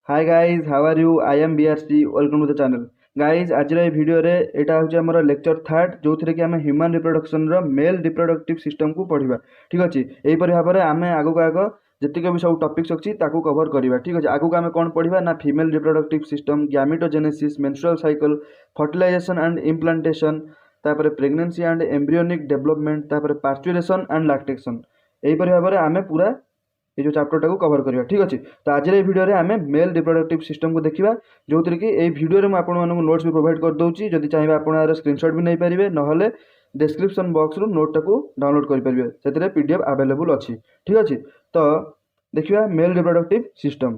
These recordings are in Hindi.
Hi guys, how are you? I am BRC, welcome to the channel. Guys आज भिडियो रे एटा होचे हमर लेक्चर थर्ड जो थरे कि हम ह्यूमन रिप्रोडक्शन रो मेल रिप्रोडक्टिव सिस्टम को पढ़िबा। ठीक अछि, एही परि भाबरे आमे आगो को आगो जति के भी सब टॉपिक्स अछि ताकू कवर करिबा। ठीक अछि, आगो को आमे कोन पढ़िबा ना female reproductive system, gametogenesis, menstrual cycle, fertilisation and implantation, तापर प्रेगनेंसी एंड एम्ब्रियोनिक डेवलपमेंट, तापर पार्चुरेशन एंड लैक्टेशन। एही परि भाबरे आमे पूरा ये जो चैप्टर टाको कवर करिया। ठीक अछि, तो आज रे वीडियो रे आमे मेल रिप्रोडक्टिव सिस्टम को देखिबा जो थरे कि ए वीडियो रे म आपन मानको नोट्स भी प्रोवाइड कर दोउची। जदि चाहिबा आपन आर स्क्रीनशॉट भी नै परिबे, नहले डिस्क्रिप्शन बॉक्स रो नोट टाको डाउनलोड करि परिबे, सेतरे पीडीएफ अवेलेबल अछि। ठीक अछि, तो देखिबा मेल रिप्रोडक्टिव सिस्टम।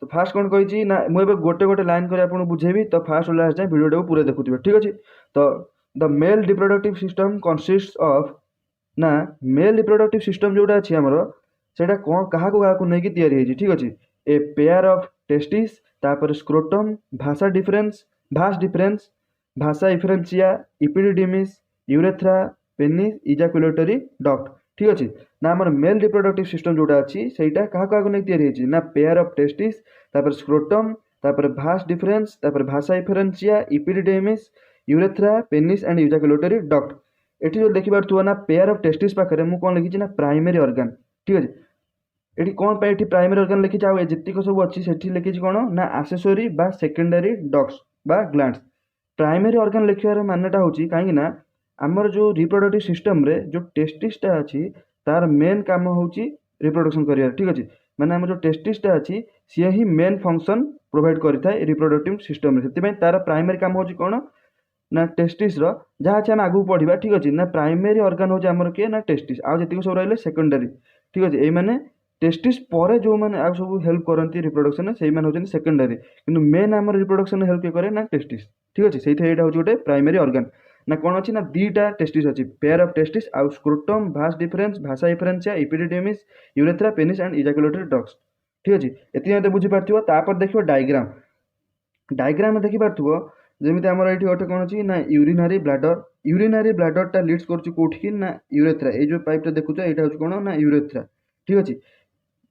तो फास्ट कोन कहिची ना मु एबे गोटे गोटे लाइन करे आपन बुझेबी, तो फास्ट लास्ट जाय वीडियो टाको पूरा देखुथिबे। ठीक अछि, तो the male reproductive system consists of ना मेल रिप्रोडक्टिव सिस्टम जोटा अछि हमरो सेटा कोन काहा को नै कि तयारी हेछि। ठीक अछि, ए पेयर ऑफ टेस्टिस, तापर स्क्रोटम, भास डिफरेंस, भाषा इफरेंशिया, इपिडिडिमिस, यूरेथ्रा, पेनिस, इजाकुलेटरी डक्ट। ठीक अछि, ना हमर मेल रिप्रोडक्टिव सिस्टम जोटा अछि सेटा काहा को नै तयारी हेछि ना पेयर ऑफ टेस्टिस, तापर स्क्रोटम, तापर भास डिफरेंस, तापर भाषा इफरेंशिया, इपिडिडिमिस, यूरेथ्रा, पेनिस एंड इजाकुलेटरी डक्ट। एठी जो देखि पारथुवा ना पेयर ऑफ टेस्टिस पाखरे मु कोन लिखिछि ना प्राइमरी ऑर्गन। ठीक अछि, एठी कोन पे एठी प्राइमरी ऑर्गन लिखिछि आ जेतिक सब अछि सेठी लिखिछि कोन ना एक्सेसरी बा सेकेंडरी डक्ट्स बा ग्लैंड्स। प्राइमरी ऑर्गन लिखिबार मानेटा होछि काहे ना हमर जो रिप्रोडक्टिव सिस्टम रे जो टेस्टिस टा अछि तार मेन काम होछि रिप्रोडक्शन करिया। ठीक अछि, माने हमर जो टेस्टिस टा अछि से ही मेन फंक्शन प्रोवाइड करिथाय रिप्रोडक्टिव सिस्टम रे। सेति में तार प्राइमरी काम होछि कोन ना टेस्टिस रो जहा छै हम आगु पढ़िबा। ठीक अछि, ना प्राइमरी ऑर्गन होछि हमर के ना टेस्टिस आ जेतिक सब रहले सेकेंडरी। ठीक अछि, ए माने टेस्टिस परे जो माने आ सब हेल्प करंती रिप्रोडक्शन से माने होछन सेकेंडरी, किंतु मेन हमर रिप्रोडक्शन हेल्प के करे ना टेस्टिस। ठीक अछि, सेहि एटा होछि गोटे प्राइमरी ऑर्गन। ना कोन अछि ना दीटा टेस्टिस अछि, पेयर ऑफ टेस्टिस आ scrotum, vas deferens, vasa deferentia, epididymis, urethra, penis and ejaculatory ducts. ठीक अछि, एति मते बुझि पारथिबो। तापर देखिबो डायग्राम। डायग्राम देखि पारथिबो जेमिति हमर एठी गोटे कोन अछि ना यूरिनरी ब्लैडर। यूरिनरी ब्लैडर टा लीड्स करछि कोठी ना यूरेथ्रा। ए जो पाइप टा देखुछ एटा होछि कोन ना यूरेथ्रा। ठीक अछि,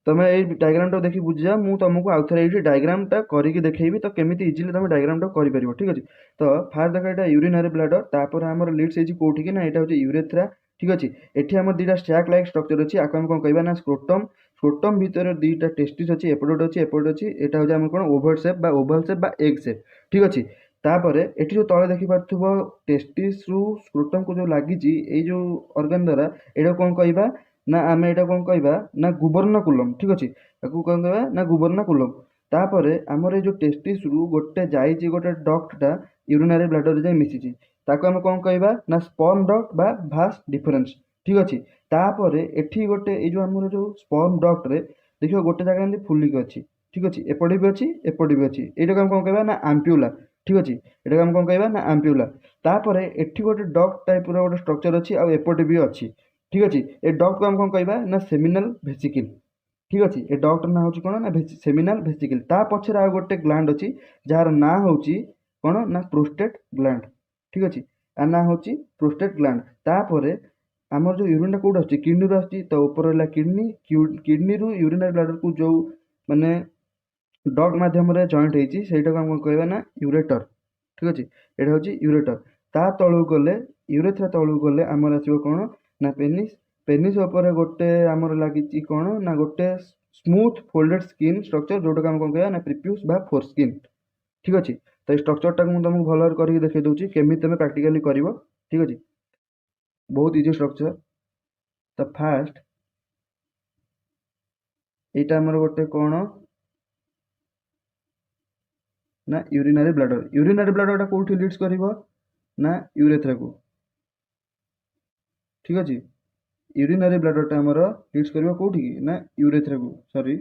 तमे ए डायग्राम टा देखि बुझिया। मु तुमको आउ थरे एठी डायग्राम टा करिकि देखैबी तो केमिति इजीली तमे डायग्राम टा करि परिबो। ठीक अछि, तो फास्ट देखा एटा यूरिनरी ब्लैडर, तापर हमर लीड्स हेछि कोठी कि ना एटा होछि यूरेथ्रा। ठीक अछि, एठी हमर दीटा स्टैक लाइक स्ट्रक्चर अछि, आको हम कोन कहबा ना स्क्रोटम। स्क्रोटम भीतर दीटा टेस्टिस अछि, एपोड अछि, एपोड अछि। एटा होछि हमर कोन ओवल शेप बा ओवल शेप बा एग शेप। ठीक अछि, तापरे एठी जो तळे देखि पारथुबो टेस्टिस रु स्क्रोटम को जो लागिछि ए जो ऑर्गन द्वारा एटा कोन कहबा ना आमे एटा कोन कहबा ना गुबर्नाकुलम। ठीक अछि, ताकू कोन कहबा ना गुबर्नाकुलम। तापरे हमर ए जो टेस्टिस रु गोटे जाईछि गोटे डक्ट टा यूरिनरी ब्लैडर रे जाई मिसिछि, ताकू हम कोन कहबा ना स्पर्म डक्ट बा भास डिफरेंस। ठीक अछि, तापरे एठी गोटे ए जो हमर जो स्पर्म डक्ट रे देखियो गोटे जगह एंति फुलिक अछि। ठीक अछि, एपटे भी अछि, एपटे भी अछि। एटा हम कोन कहबा ना एम्प्यूला। ठीक अछि, एटा हम कोन कहबा ना एम्प्यूला। तापरे एठी गोटे डक्ट टाइप रो गोटे स्ट्रक्चर अछि आ एपटे भी अछि। ठीक अछि, ए डक्ट को हम कोन कहबा ना सेमिनल वेसिकल। ठीक अछि, ए डक्ट ना होछि कोन ना सेमिनल वेसिकल। ता पछरे आ गोटे ग्लैंड अछि जार ना होछि कोन ना प्रोस्टेट ग्लैंड। ठीक अछि, आ ना होछि प्रोस्टेट ग्लैंड। तापरे हमर जो यूरिन टा कोड अछि किडनी रो अछि, तो ऊपर रहला किडनी। किडनी रु यूरिनरी ब्लैडर को जो माने डग माध्यम रे जॉइंट हेछि सेटा को हम कहबा ना यूरेटर। ठीक अछि, एटा होछि यूरेटर। ता तळु गले यूरेथ्रा तळु गले हमर आसीबो कोन ना पेनिस। पेनिस ऊपर गोटे हमर लागिछि कोन ना गोटे स्मूथ फोल्डेड स्किन स्ट्रक्चर जोटा हम कोन कहबा ना प्रीप्यूस बा फोरस्किन। ठीक अछि, तो स्ट्रक्चर टा मु तुमको भलो करिकि देखै दउछि केमि तमे प्रैक्टिकली करिवो। ठीक अछि, बहुत इजी स्ट्रक्चर। तो फास्ट एटा हमर गोटे कोन ना यूरिनरी ब्लैडर। यूरिनरी ब्लैडर टा कोठी लीड्स करिवो ना यूरेथ्रा को। ठीक अछि, यूरिनरी ब्लैडर टा हमर लीड्स करिवो कोठी की ना यूरेथ्रा को, सॉरी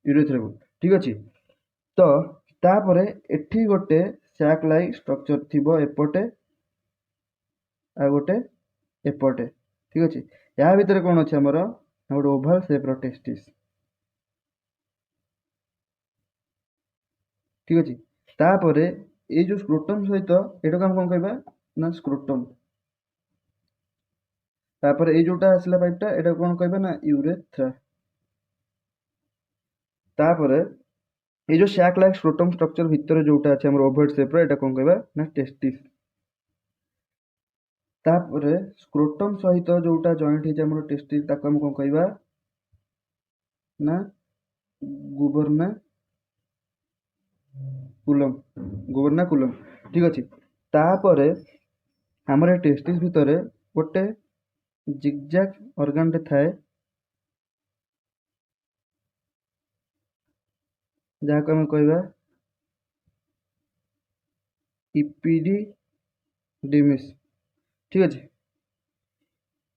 यूरेथ्रा को। ठीक अछि, तो तापरे एठी गोटे सैक लाइक स्ट्रक्चर थिबो एपटे आ गोटे एपटे। ठीक अछि, या भितर कोन अछि हमर गोटे ओवल शेप रो टेस्टिस। ठीक अछि, तापरे ए जो स्क्रोटम सहित एटा को हम कोन कहबा ना स्क्रोटम। तापरे ए जोटा आसला पाइपटा एटा कोन कहबा ना यूरेथ्रा। तापरे ये जो सैक लाइक स्क्रोटम स्ट्रक्चर भितर जोटा अच्छे ओभेड सेप्र एटा कौन कहवा ना टेस्टिस। तापरे स्क्रोटम सहित जोटा जॉइंट है टेस्टिस ताको हम कौन कहवा ना गुबर्नाकुलम। गुबर्नाकुलम ठीक अच्छे। तापरे हमर टेस्टिस भितर गोटे जिगजैग ऑर्गन टे थाए जहाँ को हम कहवा इपिडिडिमिस ठीक अच्छे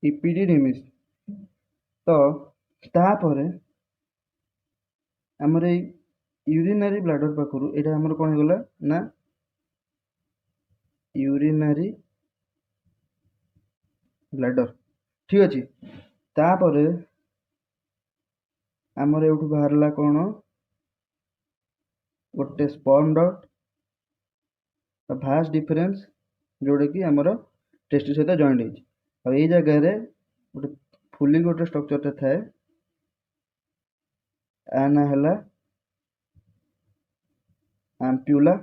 इपिडिडिमिस। तो तापरे हमर यूरिनरी ब्लाडर पाखरु एटा हमर कोन होगला ना यूरिनरी ब्लाडर ठीक अच्छे। तापरे हमर एठु बाहरला कोन गोटे स्पर्म डक्ट भास्ट डिफरेंस जोड़ा कि हमर टेस्टिस सहित जॉइंट है। और ये जगह रे गोटे फुली गोटे स्ट्रक्चर थाए आ ना हला आम्प्यूला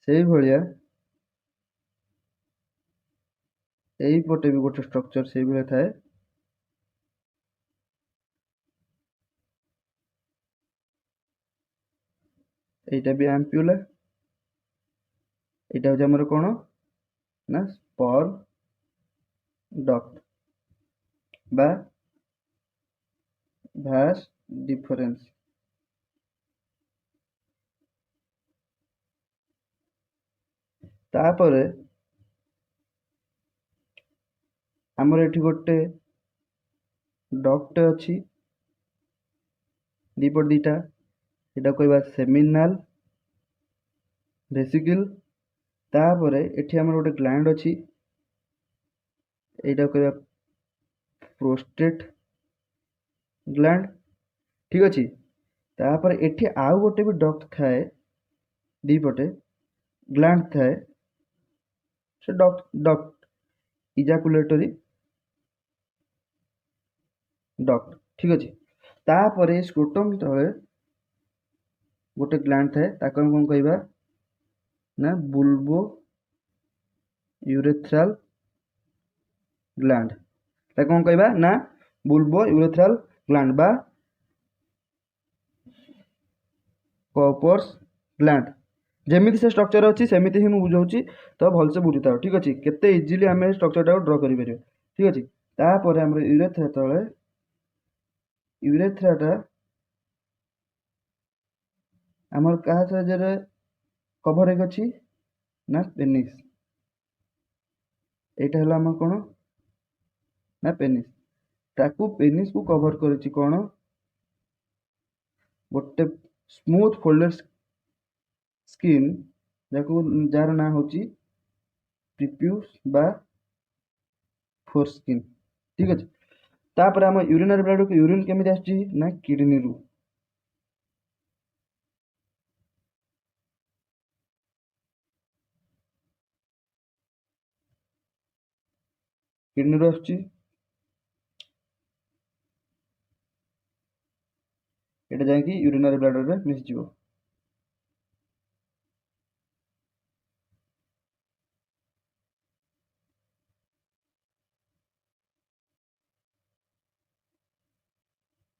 से भलिया यही पटे भी गोटे स्ट्रक्चर से भलिया थाए एटा भी आम्प्यूला एटा हो हमर कोन ना स्पर्म डक्ट बा भास्ट डिफरेंस। तापरे हमर एठी गोटे डक्ट अछि दीपट दीटा एटा कहबा सेमिनाल वेसिकल। तापरे एठी हमर गोटे ग्लैंड अछि एटा कहबा प्रोस्टेट ग्लैंड ठीक अछि। तापर एठी आउ गोटे भी डक्ट थाए दीपटे ग्लैंड थाए से डक्ट इजाकुलेटरी डक्ट ठीक अच्छे। तापर स्क्रोटम तले गोटे ग्लैंड थाए ताको हम कौन कहबा ना बुल्बो यूरेथ्रल ग्लैंड ताको कौन कहबा ना बुल्बो यूरेथ्रल ग्लैंड बा कॉपर्स ग्लैंड। जेमिति से स्ट्रक्चर अच्छी सेमिति ही मुझे बुझाऊँ तो भलसे बुझुता ठीक अच्छे केते इजिली आम स्ट्रक्चर टाइम ड्र कर ठीक अच्छे। तापर आम यूरेथ्रा तले यूरेथ्राटा आमर क्या साहाଯ୍ୟରେ कभर एक अच्छी ना पेनिस एटा हला आम कौन ना पेनिस ताकू पेनिस को कभर करिछि कौन गोटे स्मूथ फोल्डेड स्किन जार ना हूँ प्रिप्यूस बा फोर स्किन ठीक अच्छे। तापर आम यूरिनरी ब्लड को यूरिन केमिति आछि ना किडनी रु किडनी रु आछि एटा जाकि यूरिनरी ब्लैडर रे मिस जिवो।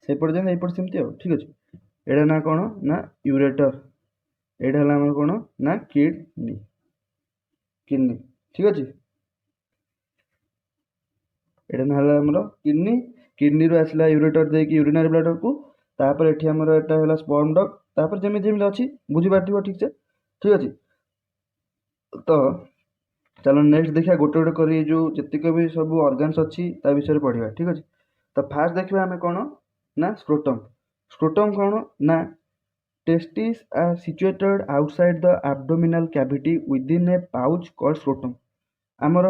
से पड़ जाए एपट सेमती ठीक अच्छे। एटा ना कौन ना यूरेटर एटा हला हमर कौन ना किडनी किडनी ठीक अच्छे। एटा ना हला हमर किडनी किडनी रु आसला यूरेटर देकी यूरिनरी ब्लैडर को तापर एठी हमर एटा हला स्पर्म डक्ट तापर जेमिति जेमिति अछि बुझी पारथिबो ठीक से ठीक अच्छे। तो चलो नेक्स्ट देखिए गोटे गोटे करी जो जतिक भी सब ऑर्गन्स अच्छी ता विषय पढ़िया ठीक अच्छे। तो फास्ट देखिए आम कौन ना स्क्रोटम स्क्रोटम कौन ना testis are situated outside the abdominal cavity within a pouch called scrotum. आमर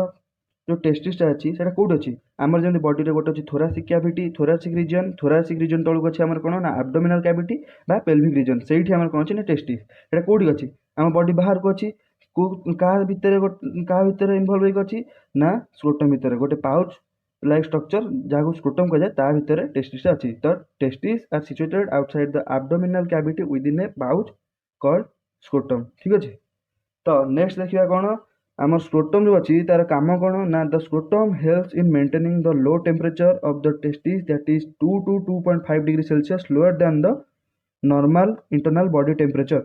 जो टेस्टिसटा अच्छी से कौट अच्छी आमर जमी बॉडी रे गोटे अच्छी थोरासिक कैविटी थोरासिक रीजन तौक अच्छी आमर कौन ना एब्डोमिनल कैविटी बा पेल्विक रीजन से आमर कौन अच्छी ना टेस्टिस एटा कौटी अच्छी आम बॉडी बाहर को अच्छी क्या भितर इनवल्व होगी ना स्क्रोटम भितर गोटे पाउच लाइक स्ट्रक्चर जहाँ स्क्रोटम कहुए ता भितर टेस्टिस अच्छी। तो testis are situated outside the abdominal cavity within a pouch called scrotum. ठीक अच्छे। तो नेक्स्ट देखिए कौन आम स्क्रोटम जो अच्छी तार काम कौन ना the scrotum helps in maintaining the low temperature of the testis that is 2 to 2.5 degree Celsius lower than the normal internal body temperature.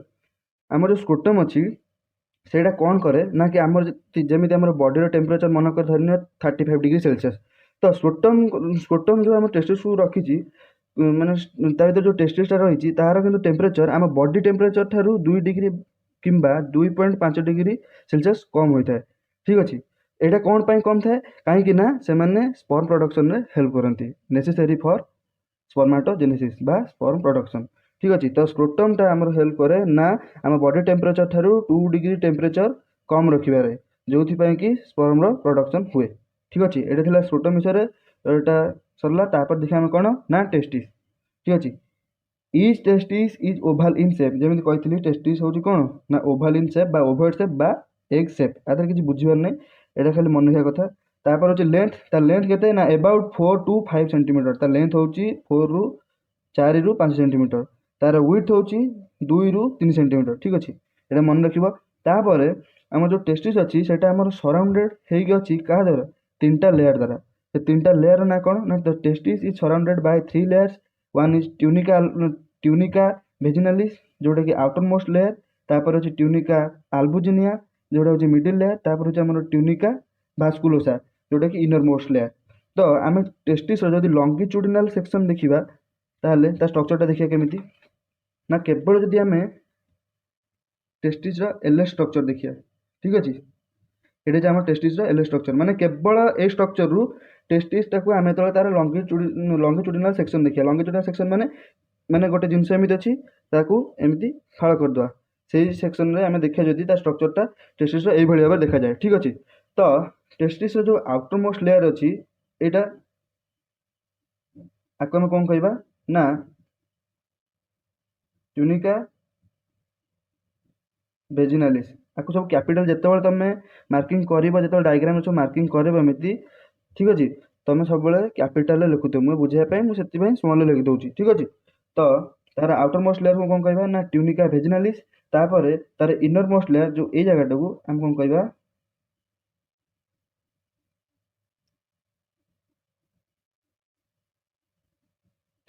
आम जो स्क्रोटम अच्छी ସେଇଟା କ'ଣ କରେ ନା କି ଆମର ଯେମିତି ଆମର ବଡ଼ିର ଟେମ୍ପରେଚର ମନେକର ଧରିନିଅ 35 ଡିଗ୍ରୀ ସେଲସିୟସ୍। ତ ସ୍କ୍ରୋଟମ୍ ଯେଉଁ ଆମ ଟେଷ୍ଟିସ୍କୁ ରଖିଛି ମାନେ ତା ଭିତରେ ଯେଉଁ ଟେଷ୍ଟିସ୍ଟା ରହିଛି ତାହାର କିନ୍ତୁ ଟେମ୍ପରେଚର ଆମ ବଡ଼ି ଟେମ୍ପରେଚର ଠାରୁ 2 ଡିଗ୍ରୀ କିମ୍ବା 2.5 ଡିଗ୍ରୀ ସେଲସିୟସ୍ କମ୍ ହୋଇଥାଏ। ଠିକ୍ ଅଛି। ଏଇଟା କ'ଣ ପାଇଁ କମ୍ ଥାଏ କାହିଁକି ନା ସେମାନେ ସ୍ପର୍ମ ପ୍ରଡକ୍ସନରେ ହେଲ୍ପ କରନ୍ତି, ନେସେସେରି ଫର୍ ସ୍ପର୍ମାଟୋଜେନେସିସ୍ ବା ସ୍ପର୍ମ ପ୍ରଡକ୍ସନ୍। ठीक अच्छे। तो स्क्रोटमटा आमर हेल्प करे ना आम बॉडी टेम्परेचर ठारू 2 डिग्री टेम्परेचर कम रखिबारे जो कि स्पर्मर प्रोडक्शन हुए। ठीक अच्छे। ये था स्क्रोटम विषय एटा सरला। तापर देखिए आम कौन ना टेस्टिस। ठीक अच्छे। इच टेस्टिस इज ओभाल इन सेप जमी कही टेस्टिस हूँ कौन ना ओभाल इन सेप बा ओभल सेप बा एग सेप। आधार किसी बुझार नहीं, यहाँ खाली मन रखा कथा। तापर हूँ लेंथ, तार लेंथ के ना अबाउट 4 to 5 सेंटीमीटर। तार लेंथ हूँ 4 ରୁ 5 सेंटीमीटर। तार विड्थ हूँ 2 ରୁ 3 सेंटीमीटर। ठीक अच्छे। ये मन रखिबो। तापर आम जो टेस्टिस अच्छी से सराउंडेड होगी क्या द्वारा 3टा लेयर द्वारा। से 3टा लेयर ना कौन ना the testis is surrounded by 3 layers. One is tunica vaginalis जोटा कि आउटर मोस्ट लेयर। तापर अच्छे ट्यूनिका आल्बुजिनिया जोटा हूँ मिडिल लेयर। तापर हूँ आम ट्यूनिका भास्कुलोसा जोटा कि इनर मोस्ट लेयर। तो आम टेस्टिस जदि लंगिट्यूडिनाल सेक्शन देखा ताहले ता स्ट्रक्चरटा देखिए केमिति ना केवल जदि आम टेस्टिस एलएस स्ट्रक्चर देखिए। ठीक अच्छे। ये आम टेस्टिस एलएस स्ट्रक्चर माने केवल ए स्ट्रक्चर रु टेस्टिसटा को आम जो तार लंगिट्यूडिनाल सेक्शन देखिए। लंगिट्यूडिनाल सेक्शन माने माने गोटे जिनस एमती अच्छी ताकू एमती फाड़ करदे से सेक्शन में आम देखा जदि स्ट्रक्चरटा टेस्टिस यही भाव देखा जाए। ठीक अच्छे। तो टेस्टिस जो आउटर मोस्ट लेयर अच्छी यहाँ आपको आम कौन कहवा ना ट्यूनिका वेजिनालिस। आपको सब कैपिटल जिते तुम मार्किंग कर जो डायग्राम सब मार्किंग करमती। ठीक अच्छे। तुम सब कैपिटल लिखुथ मुझे बुझाई मुझे स्मॉल लिखी दूसरी। ठीक अच्छे। तो तार आउटर मोस्ट लेयर को कौन कहवा ना ट्यूनिका वेजिनालिस। तापर तार इनर मोस्ट लेयर जो ये जगह को आम कौन कहवा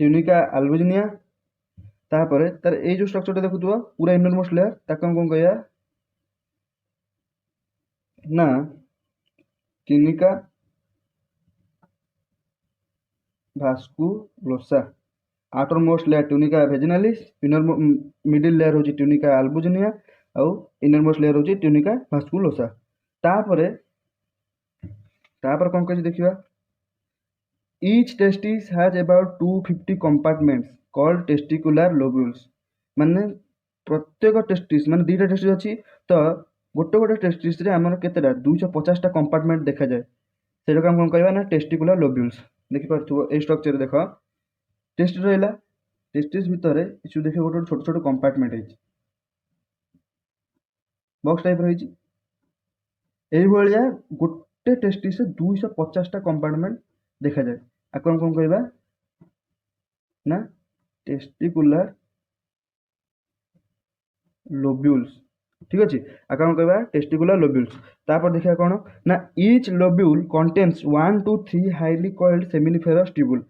ट्यूनिका आल्बुजिनिया। तापर तार ये जो स्ट्रक्चर देखुव पूरा इनर मोस्ट लेयर ताको हम कौन कहवा ना tunica vasculosa. Outermost layer tunica vaginalis, inner middle layer हूँ ट्यूनिका आल्बुजिनिया आउ इनर मोस्ट लेयर हूँ ट्यूनिका भास्कुलोसा। तापर तापर कौन कह देखा each testis has about 250 compartments called testicular lobules. माने प्रत्येक टेस्टिस माने 2टा टेस्टिस अच्छी। तो गोटे गोटे टेस्टिस रे आमर केतेटा 250टा कंपार्टमेंट देखा जाए से हम कौन कहवा ना टेस्टिकुलर लोब्यूल्स। देखिपो ए स्ट्रक्चर देख टेस्टिस रहा टेस्टिस भितर इस देखिए गोटे छोट छोट कंपार्टमेंट है बॉक्स टाइप रही। गोटे टेस्टिस 250टा कंपार्टमेंट देखा जाए आपको हम कौन कहवा ना टेस्टिकुलर लोब्यूल्स। ठीक अच्छे। आपको हम कहवा टेस्टिकुलर लोब्यूल्स। तापर देखिए कौन ना each lobule contains 1 to 3 highly coiled seminiferous tubule.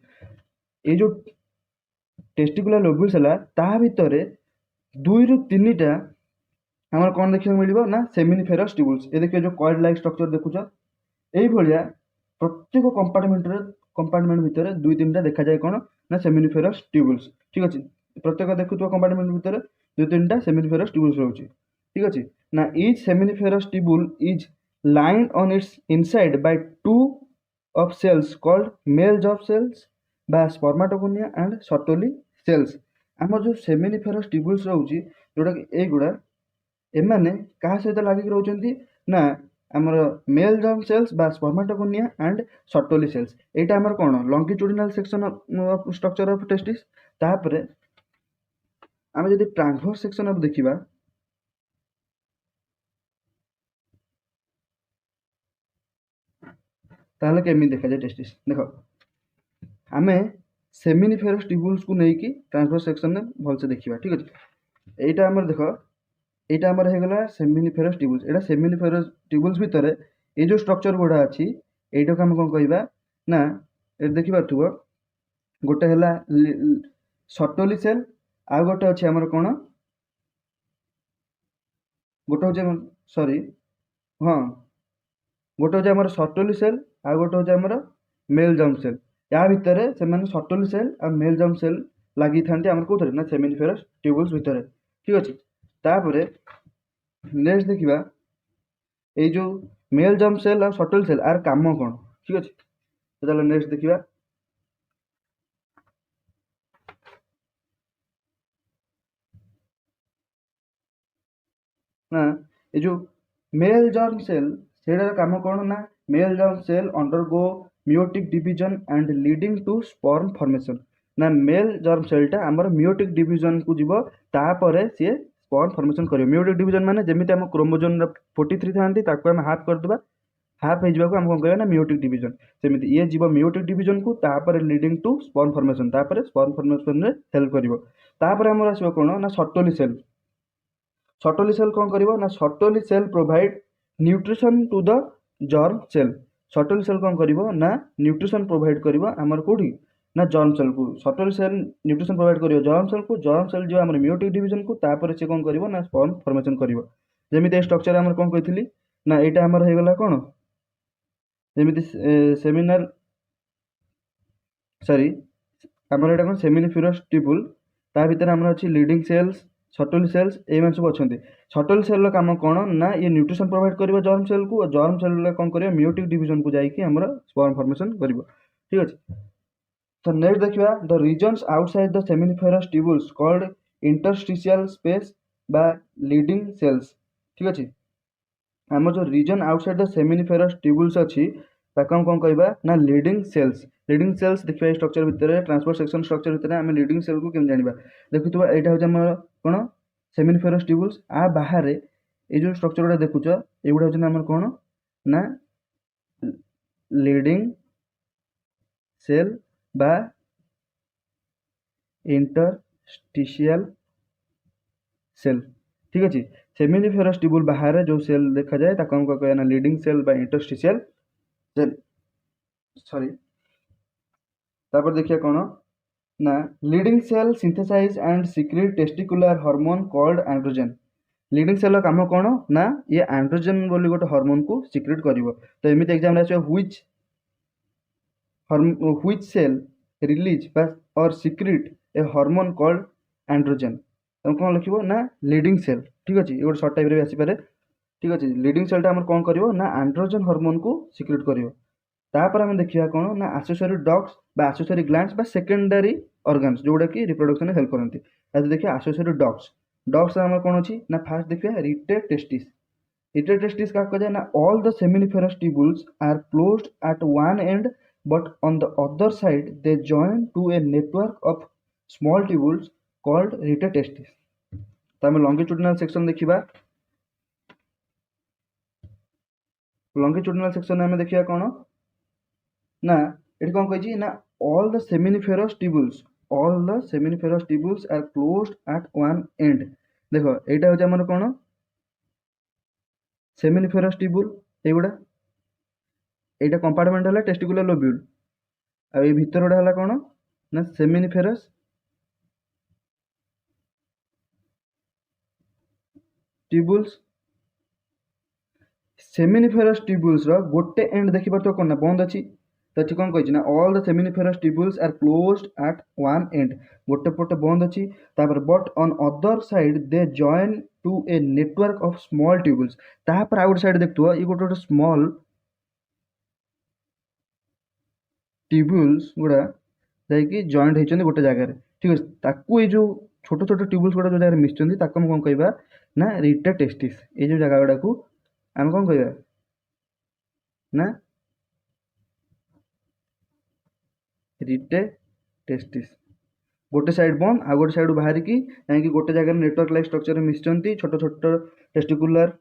ये जो टेस्टिकुलर लोब्यूल्स है ता भितर 2 ରୁ 3टा आम कौन देखा मिले ना सेमिनिफेरस ट्यूबुल्स। ये देखिए जो कॉइल्ड लाइक स्ट्रक्चर देखुच यही भाया प्रत्येक कंपार्टमेंट भितर 2-3टा देखा जाए कौन ना सेमिनिफेरस ट्यूबुल्स। ठीक अच्छे। प्रत्येक देखुव कंपार्टमेंट भितर 2-3टा सेमिनिफेरस ट्यूबुल्स रोचे। ठीक अच्छे। ना each seminiferous tubule is lined on it's inside bye 2 of cells called male germ cells बा स्पर्माटोगोनिया एंड सर्टोली सेल्स। आम जो सेमिनिफेरस ट्यूबुल्स रोचे जोटा कि एगुड़ा एमाने क्या सहित लगिक रोचंती ना आमर मेल जर्म सेल्स बा स्पर्माटोगोनिया एंड सर्टोली सेल्स। यहाँ आमर कौन longitudinal section of structure of testis. तापर आम जब ट्रांसवर्स सेक्शन ऑफ देखा ताहले केमी देखा जाए टेस्टिस देख आमे सेमिनिफेरस ट्यूबुल्स को लेकिन ट्रांसफर सेक्शन में भलसे देखा ठीक अच्छे यहीटा आम देख यहाँ आमर होगला सेमिनिफेरस ट्यूबुल्स एटा सेमिनिफेरस ट्यूबुल्स भितर ये जो स्ट्रक्चर गुड़ा अच्छी यहीटा को आम कौन कहवा ना ये देखिपे गोटे है सटोली सेल आ गोटे अच्छे आमर कौन गोटे हूँ सॉरी हाँ गोटे हूँ आमर सटोली सेल आ गोटे हूँ आमर मेल जम्प सेल या भितर से सटोली सेल आ मेल जम्प सेल लगी था आम कौन ना सेमिनिफेरस ट्यूबुल्स भितर ठीक अच्छे तापर नेक्स्ट देखा ये जो मेल जम्प सेल और सटल सेल आर काम कौन ठीक अच्छे तो चलो नेक्स्ट देखा ना ये जो मेल जर्म सेल सेटार काम कौन ना male germ cell undergo meiotic division and leading to sperm formation ना मेल जर्म सेलटा आमर मियोटिक डिवीजन को जीव तापर सी स्पर्म फॉर्मेशन कर मियोटिक डिवीजन माने जेमिति आम क्रोमोजोन 43 थांती ताको आम हाफ करदे हाफ हो आम कौन कहना ना मियोटिक डिवीजन सेमिति ये जीव मियोटिक डिवीजन को तापर लीडिंग टू स्पर्म फॉर्मेशन तापर स्पर्म फॉर्मेशन रे हेल्प करिवो तापर आमर आसीबो कोन ना सटोली सेल कौन करिवो ना Sertoli cell provide nutrition to the germ cell Sertoli cell कौन करिवो ना न्यूट्रिशन प्रोवाइड करिवो आमर कोठी ना जर्म सेल को सटोली सेल न्यूट्रिशन प्रोवाइड करिवो जर्म सेल जो आमर मियोटिक डिवीजन को तापर से कौन करिवो ना स्पर्म फॉर्मेशन करिवो जेमिति स्ट्रक्चर आमर कौन कहितली ना एटा आमर हे गला कोन जेमिति सेमिनार सॉरी आमर एटा कोन सेमिनिफेरस ट्यूबुल ता भीतर आमर अछि लीडिंग सेल्स सटोली सेल्स ए मान सब अच्छे सटोली सेल काम कौन ना ये न्यूट्रिशन प्रोवाइड करिवो जर्म सेल को और जर्म सेल कौन करिवो मियोटिक डिवीजन को जाइए आमर स्पर्म फॉर्मेशन करिवो ठीक अच्छे तो नेक्स्ट देखा the regions outside the seminiferous tubules called interstitial space बा लीडिंग सेल्स ठीक अच्छे आम जो region outside the seminiferous tubules अच्छी ताको कौन कहवा ना लीडिंग सेल्स देखिए स्ट्रक्चर भितर ट्रांसपोर्ट सेक्शन स्ट्रक्चर भितर आम लीडिंग सेल को केमि जानिबा देखुथबा एटा हो हमर कोन सेमिनिफेरस ट्यूबुल्स आ बाहर ये जो स्ट्रक्चर गुड़ा देखुच एगुड़ा हो हमर कोन ना लीडिंग सेल बा इंटरस्टिशियल सेल ठीक अच्छे सेमिनिफेरस ट्यूबुल बाहर जो सेल देखा जाए ताको हम कहना ना लीडिंग सेल बा इंटरस्टिशियल सेल सॉरी तापर देखिए कौन ना Leydig cell synthesise and secrete testicular hormone called androgen Leydig cell काम कौन ना ये एंड्रोजन बोली गोटे हार्मोन को सिक्रीट करिवो तो एमिति एग्जाम रे व्हिच सेल रिलीज और सिक्रीट ए हार्मोन कॉल्ड एंड्रोजन तुम कौन लिखो ना लीडिंग सेल ठीक अच्छे ये गोटे सर्ट टाइप रे आसीपारे ठीक अच्छे लीडिंग सेलटा आम कौन करिवो ना एंड्रोजन हार्मोन को सिक्रीट करिवो तापर आम देखिया कौन ना एसेसरी डक्ट्स बा एसेसरी ग्लैंड्स बा सेकेंडरी ऑर्गन्स जोड़ा कि रिप्रोडक्शन हेल्प करती आज देखिए एसेसरी डक्ट्स आम कौन अच्छी ना फास्ट देखिए रिटेड टेस्टिस क्या कह जाए ना all the seminiferous tubules are closed at one end but on the other side they join to a network of small tubules called rete testis तो आम लॉन्गिट्यूडिनल सेक्शन देखिबा लॉन्गिट्यूडिनल सेक्शन में देखिया कौन ना ये कौन कही ना all the seminiferous tubules are closed at one end देखो एटा हो हमर कोन सेमिनिफेरस ट्यूबुल एगुडा एटा कंपार्टमेंट हला टेस्टिकुलर लोब्यूल आ ए भीतर गोटा हला कोन ना सेमिनिफेरस ट्यूबुल्स रो गोटे एंड देखि परतो कोन ना बंद अछि तो ठीक कौन कही ना all the seminiferous tubules are closed at one end गोटे पटे बंद अच्छी तापर but on other side they join to a network of small tubules तापर आउट साइड देखतो ये गोटे गोटे स्मॉल ट्यूबुल्स गुड़ा जाकि जॉइंट होइछन गोटे जगह ठीक है ताकू ये जो छोट छोट ट्यूबुल्स गुड़ा जो जगह मिसचंदी ताकू हम कौन कहबा ना रिटेड टेस्टिस ये जो जगह गुड़ा को हम कौन कहबा ना रिटेड टेस्टिस गोटे साइड बंद आ गोटे साइड बाहर की गोटे जगह नेटवर्क लाइक स्ट्रक्चर मिसचंती छोट छोट टेस्टिकुलर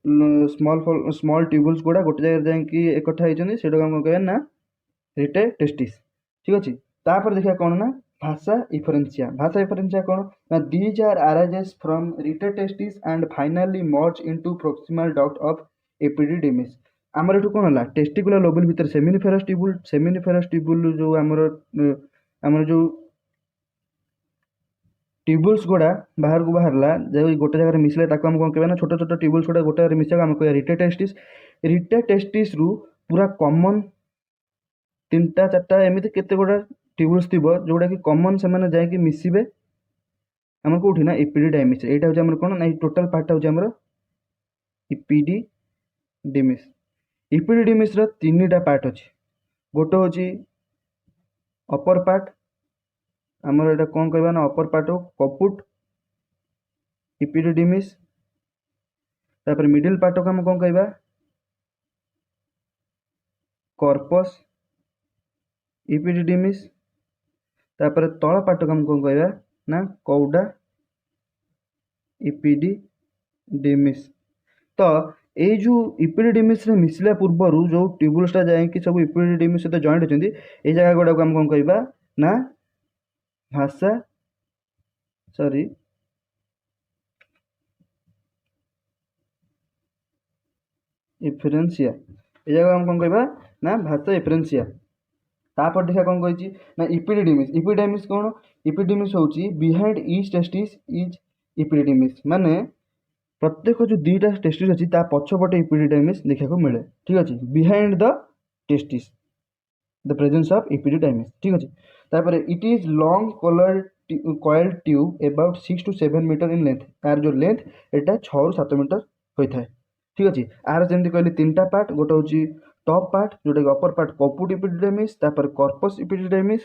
स्मॉल स्मॉल ट्यूबुल्स गुड़ा गोटे जगह जाकि एकठा होती से कौन कह ना रिटे टेस्टिस। ठीक अच्छे तापर देखा कौन ना भाषा इफरेन्सिया। भाषा इफरेन्सिया कौन ना these are arises from rete testis and finally merge into proximal duct of epididymis. आमर एठू कौन है टेस्टिकुलर लोबुल भितर सेमिनिफेरस ट्यूबुल जो आमर जो ट्यूबुल्स गुड़ा बाहर को बाहरला जो गोटे जगह मिसले ताको हम कौन कहना छोट छोट ट्यूबुल्स गुड़ा गोटे जगह मिसले आम कह रिटे टेस्टिस। रिटे टेस्टिस रु पूरा कॉमन 3टा 4टा एमती केते गुड़ा ट्यूबुल्स थी जोटा कि कॉमन से मैंने जाकि मिसबे आम कौटी ना इपिडिडाइमिस। यहाँ हूँ कौन ना टोटाल पार्ट हूँ इपिडिडिमिस। इपिडिडिमिस 3टा पार्ट अच्छे गोटे हूँ अपर पार्ट आमर एटा कौन कहबा ना अपर पार्ट हो कपुट इपिडिडिमिस। तापर मिडिल पार्ट को आम कौन कहबा कॉर्पस इपिडिडिमिस। तापर तल पार्ट को आम कौन कहबा ना कौडा इपिडिडिमिस। तो ये जो इपिडिडिमिस रे मिसला पूर्वर जो ट्यूबुल्सटा जाकि सब इपिडिडिमिस सहित जॉइंट होती ये जगह गुड़ा को आम कौन कहबा ना भाषा सॉरी इफरेन्सिया। ये जगह हम कौन कहबा ना भाषा इफरेन्सिया। तापर देखा कौन कही ना इपिडिडिमिस। इपिडिडिमिस कौन इपिडिडिमिस होची बिहाइंड ईच टेस्टिस इज इपिडिडिमिस माने प्रत्येक जो 2टा टेस्टिस अच्छी पछपटे इपिडिडिमिस देखा मिले। ठीक अच्छे behind the testis the presence of epididymis. ठीक अच्छे तापर it is long coiled tube about 6 to 7 metre in length. यार जो लेंथ एटा 6 ରୁ 7 मीटर होता है। ठीक अच्छे आर जमी कहली 3टा पार्ट गोटे हूँ टॉप पार्ट जोटा कि अपर पार्ट कपुट इपिडिडिमिस तापर कॉर्पस इपिडिडिमिस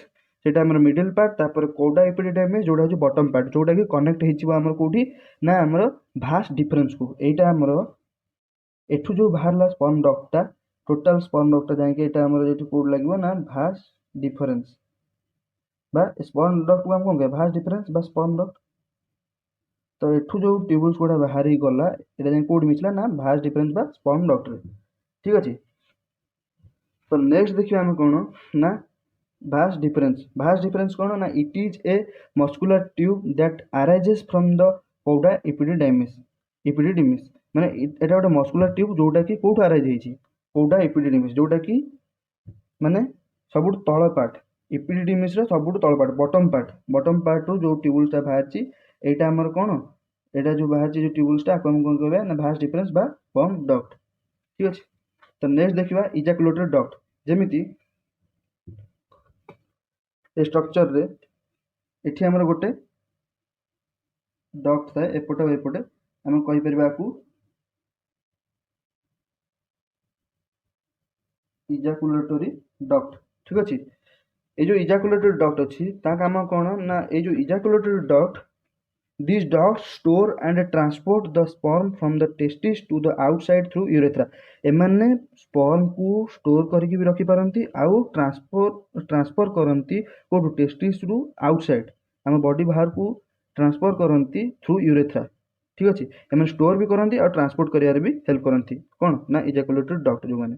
सेटा हमर मिडिल पार्ट तापर कोडा इपिडिडिमिस जोटा हूँ बॉटम पार्ट जोटा कि कनेक्ट हो कौटी ना आमर भास्ट डिफरेंस को। एटा आमर एठू जो बाहरला स्पर्म डक्टा टोटाल स्पर्म डक्टा जाके एटा आमर जेठी कोड लागो ना भास्ट डिफरेंस बा स्पर्म डक्ट को हम कौन कह भास्ट डिफरेंस बा स्पर्म डक्ट। तो एठू जो ट्यूबुल्स गुड़ा बाहर ही गला एटा जाके कोड मिसला ना भास्ट डिफरेंस बा स्पर्म डक्ट रे। ठीक अच्छे तो नेक्स्ट देखिए आम कौन ना भास्ट डिफरेंस। भास्ट डिफरेंस कौन ना it is a muscular tube that arises from the cauda epididymis माने एटा गोटे मस्कुलर ट्यूब जोटा कि कौट अराइज होती कौडा इपिडिडिमिस जोटा कि माने सब तल पार्ट इपिडिडिमिस सब तल पार्ट बॉटम पार्ट रू जो ट्यूबुल्सटा बाहर एटा आमर कौन एटा जो बाहर जो ट्यूबुल्सटा कौन कहबा ना भास्ट डिफरेंस बा स्पर्म डक्ट। ठीक अच्छे तो नेक्स्ट देखा इजाकुलेटरी डक्ट जमीती स्ट्रक्चर रे एठी हमर गोटे डक्ट थाए एपटे एपटे आम कहि परबा को इजाकुलेटरी डक्ट। ठीक अच्छे ये जो इजाकुलेटरी डक्ट अच्छी काम कौन ना ये जो ejaculatory duct this duct store and transport the sperm from the testis to the outside through urethra. एमाने स्पर्म को स्टोर करके भी रखी पारंती आउ ट्रांसफर करंती को टेस्टिस रु आउटसाइड आम बॉडी बाहर को ट्रांसफर करंती थ्रू यूरेथ्रा। ठीक अच्छे एम स्टोर भी करंती और ट्रांसपोर्ट करियार भी हेल्प करंती कौन ना इजाकुलेटरी डक्ट जो मैंने।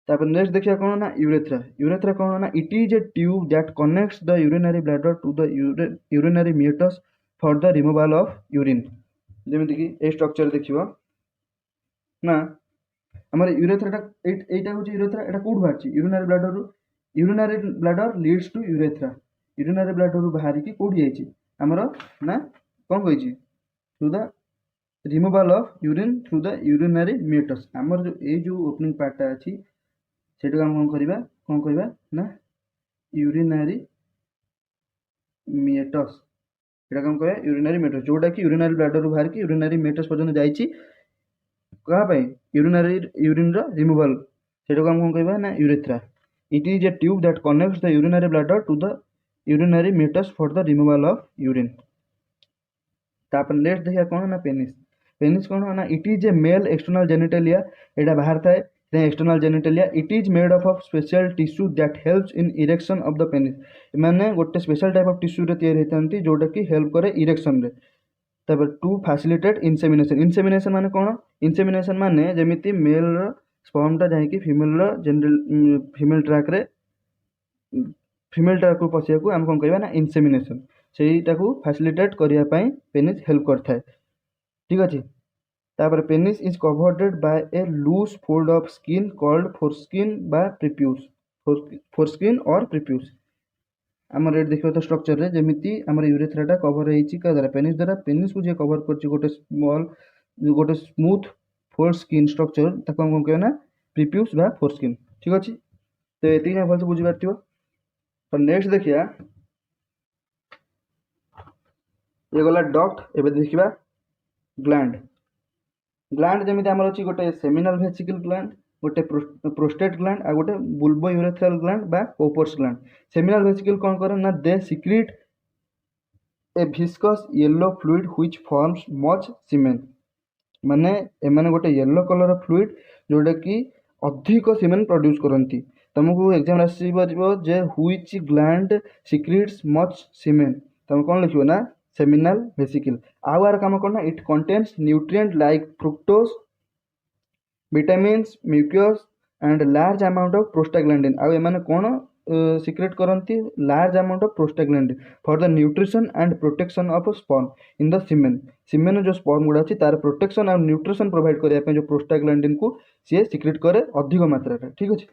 तापर नेक्स्ट देखिए कौन ना यूरेथ्रा कौन ना it is a tube that connects the urinary bladder to the urinary meatus for the removal of urine. जमीती कि ए स्ट्रक्चर देखियो ना आमर यूरेथ्राटा एटा हूँ यूरेथ्रा एटा कौट बाहर urinary bladder leads to urinary bladder बाहर की कौट जाइए आमर ना कौन कही through the removal of urine through the urinary meatus. आमर जो ये जो ओपनिंग पार्टा अच्छी से कौन कहबा ना यूरिनरी म्यूटस एटा कौन कह यूरिनरी म्यूटस जोटा कि यूरिनरी ब्लैडर बाहर की यूरिनरी म्यूटस पर्यटन जाइए क्या यूरिनरी यूरिन रिमूवल से कौन कहबा ना urethra. It is a tube that connects the urinary bladder to the urinary meatus for the removal of urine. तापर नेक्स्ट देखिए कौन ना पेनिस कौन ना it is a male external genitalia एटा बाहर थाए external genitalia it is made of special tissue that helps in erection of the penis माने गोटे स्पेशल टाइप ऑफ टिश्यू रे तैयार होती जोटा कि हेल्प करे इरेक्शन रे। तापर टू फैसिलिटेट इनसेमिनेशन। इनसेमिनेशन माने कौन? इनसेमिनेशन माने जेमिति मेल रो स्पर्म टा जाइकी फीमेल रो जनरल फीमेल ट्रैक रे फीमेल ट्रैक को पसिया को हम कोन कहबा ना इनसेमिनेशन। सेईटा को फैसिलिटेट करिया पई पेनिस हेल्प करथाय। ठीक अछि। तापर penis is covered by a loose fold of skin called foreskin बा प्रीप्यूस। फोरस्किन और प्रीप्यूस आमर एट देखियो तो स्ट्रक्चर रे जेमिति आमर यूरेथ्राटा कवर हेछि का द्वारा पेनिस को जे कवर करछि गोटे स्मॉल गोटे स्मूथ फोरस्किन स्ट्रक्चर ताको हम कहबा ना प्रीप्यूस बा फोरस्किन। ठीक अछि। तो एति ना भल से बुझि पारथियो। तो नेक्स्ट देखिया ये गला डक्ट। एबे देखिबा ग्लैंड। ग्लैंड जेमिति आमर अछि गोटे सेमिनल वेसिकल ग्लैंड, गोटे प्रोस्टेट ग्लैंड आ गोटे बुल्बो यूरेथ्रल ग्लैंड बा कोपर्स ग्लैंड। सेमिनल वेसिकल कोन करे ना they secrete a viscous yellow fluid which forms much semen. माने एमाने गोटे येलो कलर फ्लूइड जोटा कि अधिक सीमेन प्रोड्यूस करंती। तुमको एग्जाम आसी परबो जे which gland secretes much semen तुम कोन लिखियो ना सेमिनल वेसिकल। आवर काम करना it contains nutrient like fructose vitamins mucus and large amount of prostaglandin. आ एमाने कोन सिक्रेट करंती large amount of prostaglandin for the nutrition and protection of sperm in the semen. Semen जो स्पर्म गुड़ा अच्छी तार प्रोटेक्शन और न्यूट्रिशन प्रोवाइड करने जो प्रोस्टाग्लैंडिन को सी सिक्रेट करे अधिक मात्रा रे। ठीक अच्छे।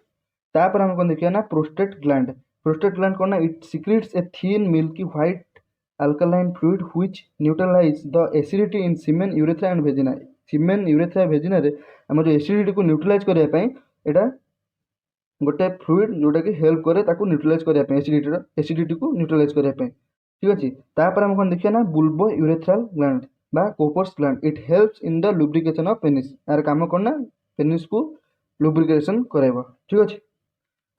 तापर हम कौन देखिए ना प्रोस्टेट ग्लैंड। प्रोस्टेट ग्लैंड कौन ना it secretes a thin milky white alkaline fluid which neutralize the acidity in semen urethra and vagina। semen urethra vagina रे हम जो एसिडिटी को न्यूट्रलाइज करया पई एटा गोटे फ्लूइड जोटा कि हेल्प करे ताको न्यूट्रलाइज करया पई एसिडिटी को न्यूट्रलाइज करया पई। ठीक अछि। तापर हम कोन देखिया ना बुल्बो यूरेथ्रल ग्लैंड बा Cowper's gland it helps in the lubrication of penis. यार काम कोन ना पेनिस को लुब्रिकेशन कराइबो। ठीक अछि।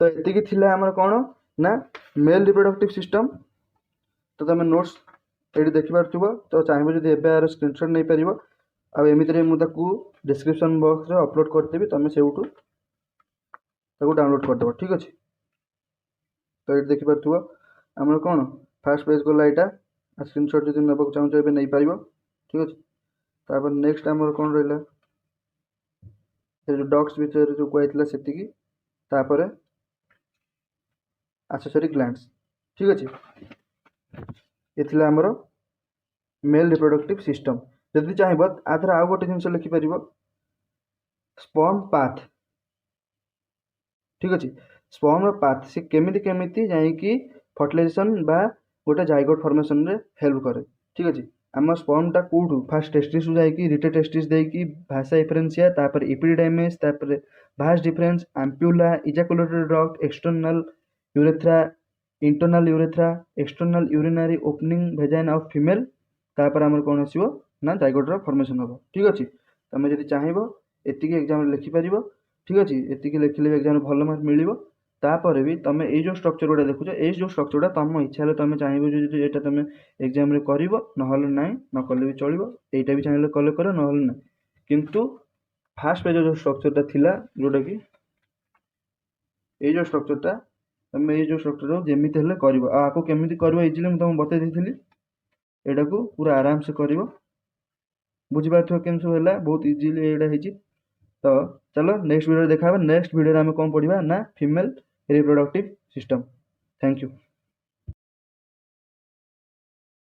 तो एति कि थिला हमर कोन ना मेल रिप्रोडक्टिव सिस्टम। तो तुम नोट्स ये देखी पार्थिव। तो चाहिए जब एवं यार स्क्रीनशॉट नहीं पार आमती मुझे डिस्क्रिप्शन बॉक्स रे अपलोड करदेवी तुम से डाउनलोड करदेव। ठीक अच्छे। तो ये देखी पार्थिव आमर कौन फास्ट पेज गला यहाँ स्क्रीनशॉट जो नाक चाहूँ नहीं पार। ठीक अच्छे। तापर नेक्स्ट आमर कौन रहा जो डक्स विषय जो कहला से तापर एक्सेसरी ग्लैंड्स। ठीक अच्छे। ये आमर मेल रिप्रोडक्टिव सिस्टम। जदि चाहब आधर आउ गोटे जिन लिखिपर स्पर्म पाथ। ठीक अच्छे। स्पर्म पाथ से केमिति केमिति जाइकी फर्टिलाइजेशन बा गोटे जाइगोट फॉर्मेशन रे हेल्प करे। ठीक अच्छे। आम स्पर्मटा कौटू फास्ट टेस्टिस जाइकी रिटे टेस्टिस देकी भाषा इफरेंसिया तापर इपिडिडाइमिस तापर vas deferens ampulla ejaculatory duct external urethra internal urethra external urinary opening vagina of female तापर आमर कौन आसो ना जाइगोटर फॉर्मेशन हम। ठीक अच्छे। तुम जब चाहब एति एग्जाम लिखिपर। ठीक अच्छे। एति लिखिले एग्जाम भल मार्क मिल। तापर भी तुम ये जो स्ट्रक्चर गुड़ा देखुच ये जो स्ट्रक्चर गुड़ा तुम इच्छा तुम चाहिए जो ये तुम एग्जाम रे कर ना न कले भी चलो यहाँ भी चाहिए कले कर ना किंतु फास्ट पेज जो स्ट्रक्चरटा थिला जोटा कि ये जो स्ट्रक्चरटा तुम ये जो स्ट्रक्चर जमी कर आपको केमी कर इजिली मुझे तुमको बता दी यहाँ को पूरा आराम से कर बुझीपार केम सब है बहुत इजिली यहाँ। तो चलो नेक्स्ट वीडियो देखा। नेक्स्ट वीडियो में कौन पढ़ा ना female reproductive system. Thank you.